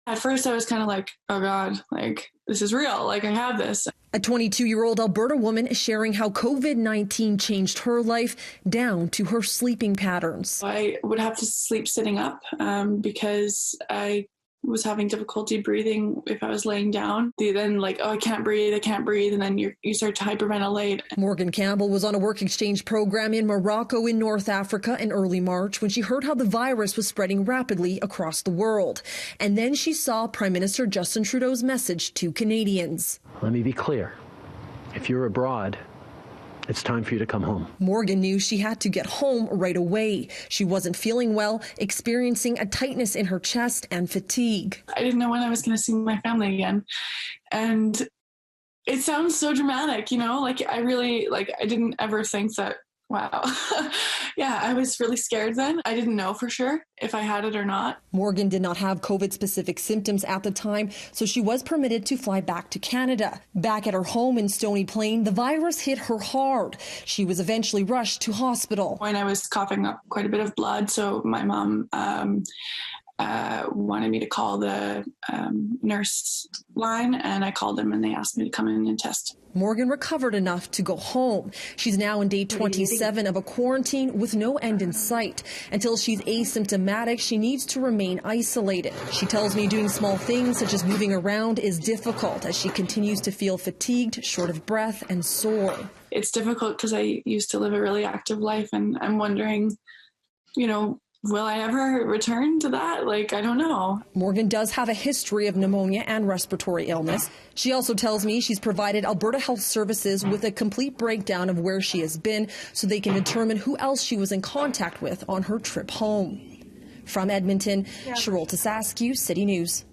At first I was kind of like, oh God, like this is real, like I have this. A 22-year-old Alberta woman is sharing how COVID-19 changed her life down to her sleeping patterns. I would have to sleep sitting up because I was having difficulty breathing if I was laying down. Then like, oh, I can't breathe. And then you start to hyperventilate. Morgan Campbell was on a work exchange program in Morocco in North Africa in early March when she heard how the virus was spreading rapidly across the world. And then she saw Prime Minister Justin Trudeau's message to Canadians. Let me be clear. If you're abroad, it's time for you to come home. Morgan knew she had to get home right away. She wasn't feeling well, experiencing a tightness in her chest and fatigue. I didn't know when I was going to see my family again. And it sounds so dramatic, you know, like I didn't ever think that, wow. Yeah, I was really scared then. I didn't know for sure if I had it or not. Morgan did not have COVID-specific symptoms at the time, so she was permitted to fly back to Canada. Back at her home in Stony Plain, the virus hit her hard. She was eventually rushed to hospital. When I was coughing up quite a bit of blood, so my mom wanted me to call the nurse line, and I called them and they asked me to come in and test. Morgan recovered enough to go home. She's now in day 27 of a quarantine with no end in sight. Until she's asymptomatic, she needs to remain isolated. She tells me doing small things such as moving around is difficult as she continues to feel fatigued, short of breath, and sore. It's difficult because I used to live a really active life, and I'm wondering, you know, will I ever return to that? Like, I don't know. Morgan does have a history of pneumonia and respiratory illness. She also tells me she's provided Alberta Health Services with a complete breakdown of where she has been so they can determine who else she was in contact with on her trip home. From Edmonton, Sarolta Saskiw, City News.